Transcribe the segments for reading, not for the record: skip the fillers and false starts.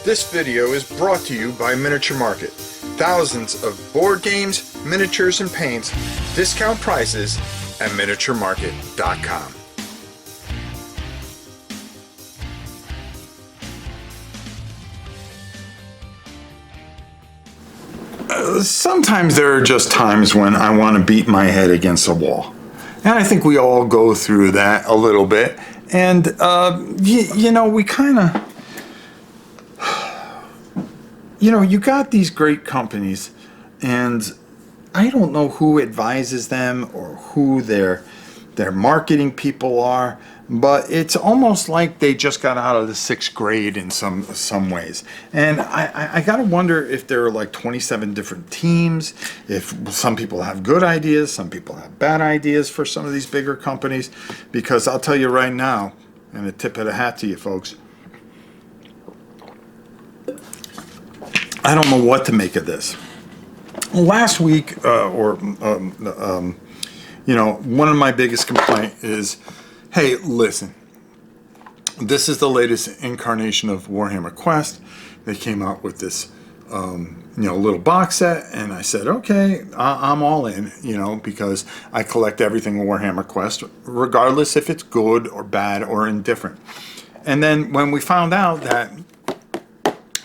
This video is brought to you by Miniature Market. Thousands of board games, miniatures, and paints, discount prices at miniaturemarket.com. Sometimes there are just times when I want to beat my head against a wall. And I think we all go through that a little bit. And, we kind of, you got these great companies, and I don't know who advises them or who their marketing people are, but it's almost like they just got out of the 6th grade in some ways. And I gotta wonder if there are like 27 different teams, if some people have good ideas, some people have bad ideas for some of these bigger companies, because I'll tell you right now, and a tip of the hat to you folks, I don't know what to make of this. Last week, one of my biggest complaints is, hey, listen, this is the latest incarnation of Warhammer Quest. They came out with this, little box set, and I said, okay, I'm all in, because I collect everything Warhammer Quest, regardless if it's good or bad or indifferent. And then when we found out that,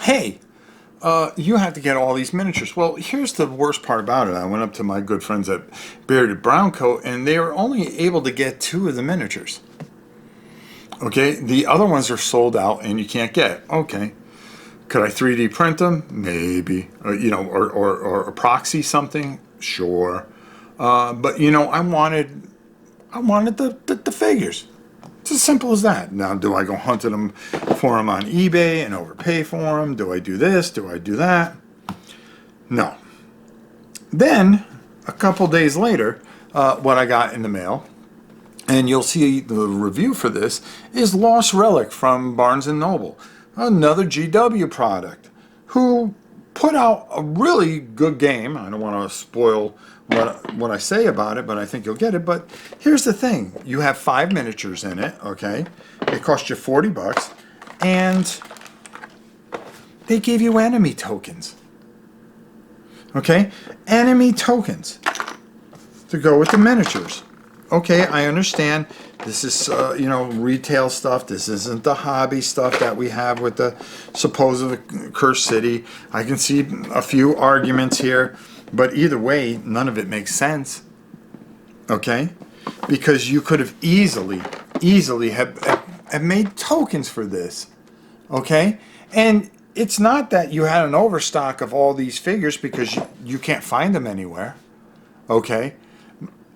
hey, you have to get all these miniatures. Well, here's the worst part about it. I went up to my good friends at Bearded Browncoat, and they were only able to get 2 of the miniatures. Okay, the other ones are sold out, and you can't get. Okay, could I 3D print them? Maybe. Or proxy something? Sure. But I wanted the figures. It's as simple as that. Now, do I go hunting for them on eBay and overpay for them? Do I do this? Do I do that? No. Then, a couple days later, what I got in the mail, and you'll see the review for this, is Lost Relic from Barnes & Noble, another GW product, who put out a really good game. I don't want to spoil what I say about it, but I think you'll get it. But here's the thing. You have 5 miniatures in it, okay? It cost you $40, and they gave you enemy tokens. Okay? Enemy tokens to go with the miniatures. Okay, I understand. This is, retail stuff. This isn't the hobby stuff that we have with the supposed Cursed City. I can see a few arguments here, but either way, none of it makes sense. Okay? Because you could have easily have made tokens for this. Okay? And it's not that you had an overstock of all these figures because you can't find them anywhere. Okay?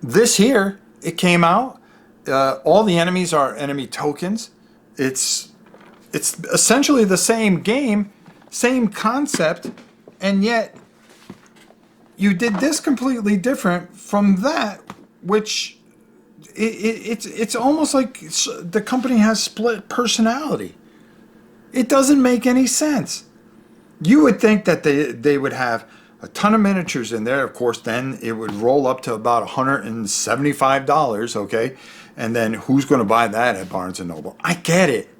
This here, it came out. All the enemies are enemy tokens. It's essentially the same game, same concept, and yet you did this completely different from that, which it's almost like the company has split personality. It doesn't make any sense. You would think that they would have a ton of miniatures in there. Of course, then it would roll up to about $175, okay? And then who's going to buy that at Barnes & Noble? I get it.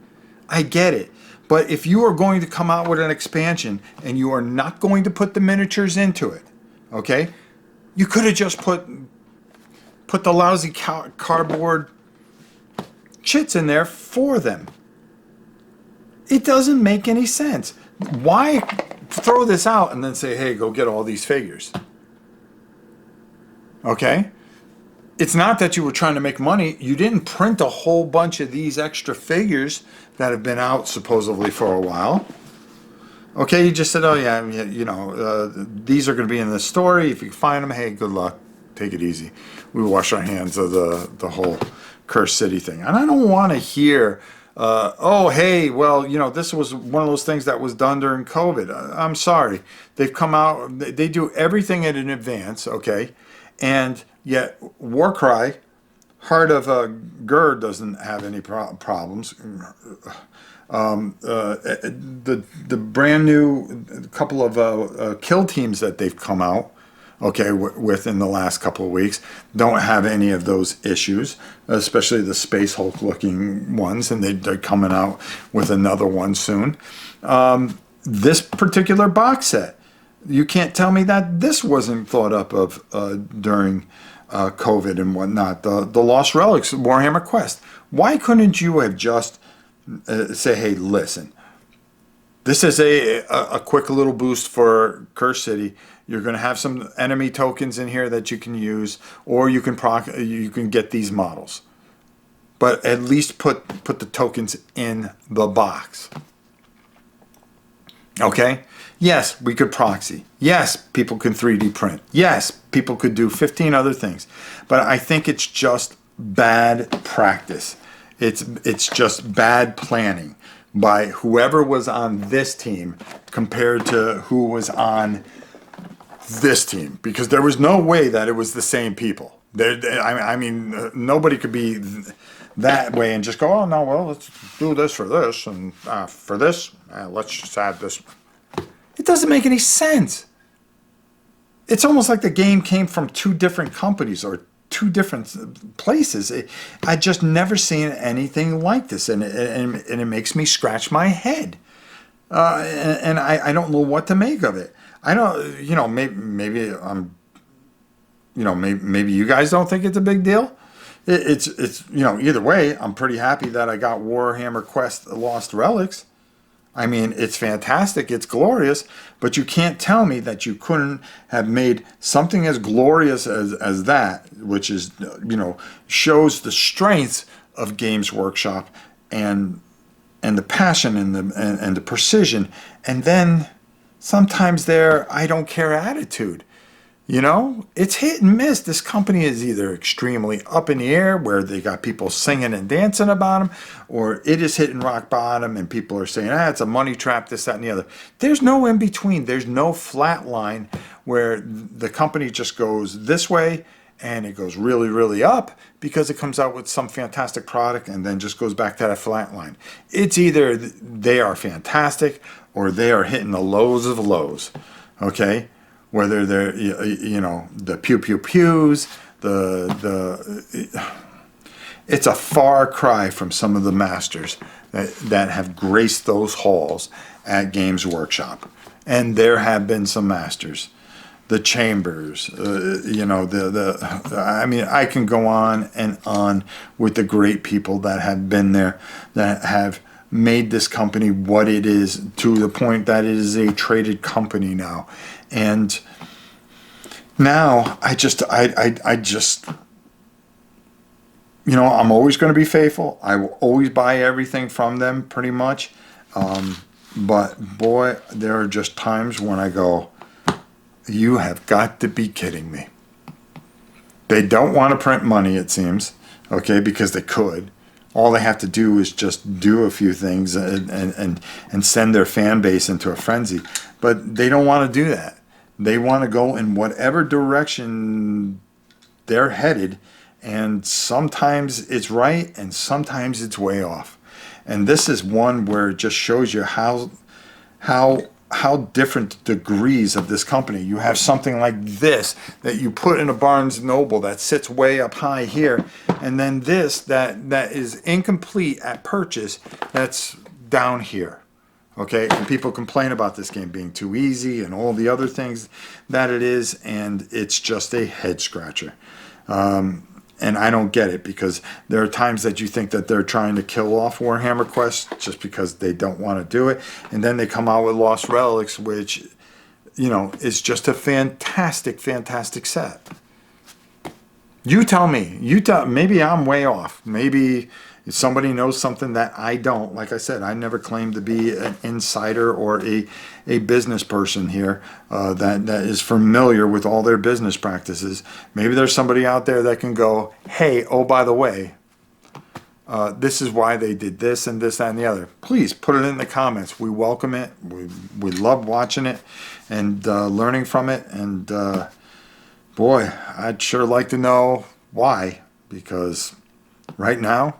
But if you are going to come out with an expansion and you are not going to put the miniatures into it, okay? You could have just put the lousy cardboard chits in there for them. It doesn't make any sense. Why throw this out and then say, hey, go get all these figures? Okay? It's not that you were trying to make money. You didn't print a whole bunch of these extra figures that have been out supposedly for a while. Okay, you just said, oh yeah, these are going to be in the story. If you find them, hey, good luck. Take it easy. We wash our hands of the whole Cursed City thing. And I don't want to hear, this was one of those things that was done during COVID. I'm sorry. They've come out, they do everything in advance, okay? And yet Warcry, Heart of Gur, doesn't have any problems. The brand new couple of kill teams that they've come out, okay, within the last couple of weeks, don't have any of those issues, especially the Space Hulk looking ones, and they're coming out with another one soon. this particular box set, you can't tell me that this wasn't thought up of during COVID and whatnot. The Lost Relics, Warhammer Quest. Why couldn't you have just say, hey, listen, this is a quick little boost for Curse City. You're going to have some enemy tokens in here that you can use, or you can get these models. But at least put the tokens in the box. Okay? Yes, we could proxy. Yes, people can 3D print. Yes, people could do 15 other things. But I think it's just bad practice. It's just bad planning by whoever was on this team compared to who was on this team. Because there was no way that it was the same people. I mean, nobody could be that way and just go, oh, no, well, let's do this for this, and for this, let's just add this. It doesn't make any sense. It's almost like the game came from two different companies or two different places. I just never seen anything like this, and it makes me scratch my head. And I don't know what to make of it. I don't, maybe I'm, maybe you guys don't think it's a big deal. It's either way, I'm pretty happy that I got Warhammer Quest Lost Relics. I mean, it's fantastic, it's glorious, but you can't tell me that you couldn't have made something as glorious as that, which is, shows the strength of Games Workshop and the passion and the precision, and then sometimes their I don't care attitude. It's hit and miss. This company is either extremely up in the air where they got people singing and dancing about them, or it is hitting rock bottom and people are saying, it's a money trap, this, that, and the other. There's no in between. There's no flat line where the company just goes this way and it goes really, really up because it comes out with some fantastic product and then just goes back to that flat line. It's either they are fantastic or they are hitting the lows of lows, okay? Whether they're, the pew pew pews, it's a far cry from some of the masters that have graced those halls at Games Workshop. And there have been some masters, the Chambers, I mean, I can go on and on with the great people that have been there, that have made this company what it is, to the point that it is a traded company now. And now I just I'm always going to be faithful. I will always buy everything from them pretty much. But boy, there are just times when I go, you have got to be kidding me. They don't want to print money, it seems, okay, because they could. All they have to do is just do a few things and send their fan base into a frenzy. But they don't want to do that. They want to go in whatever direction they're headed, and sometimes it's right and sometimes it's way off. And this is one where it just shows you how different degrees of this company. You have something like this that you put in a Barnes Noble that sits way up high here, and then this that is incomplete at purchase that's down here. Okay, and people complain about this game being too easy and all the other things that it is, and it's just a head scratcher. And I don't get it, because there are times that you think that they're trying to kill off Warhammer Quest just because they don't want to do it, and then they come out with Lost Relics, which, is just a fantastic, fantastic set. You tell me. Maybe I'm way off. Maybe somebody knows something that I don't. Like I said, I never claimed to be an insider or a business person here that is familiar with all their business practices. Maybe there's somebody out there that can go, hey, oh, by the way, this is why they did this and this, that, and the other. Please put it in the comments. We welcome it. We love watching it and learning from it. And boy, I'd sure like to know why, because right now,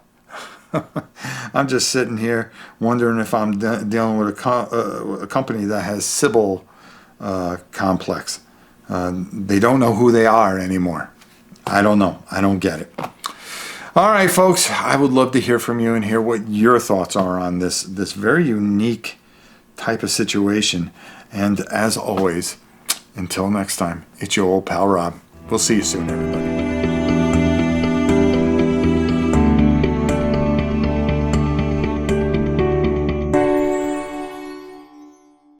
I'm just sitting here wondering if I'm dealing with a company that has Sybil complex. They don't know who they are anymore. I don't know. I don't get it. All right, folks, I would love to hear from you and hear what your thoughts are on this very unique type of situation. And as always, until next time, it's your old pal Rob. We'll see you soon, everybody.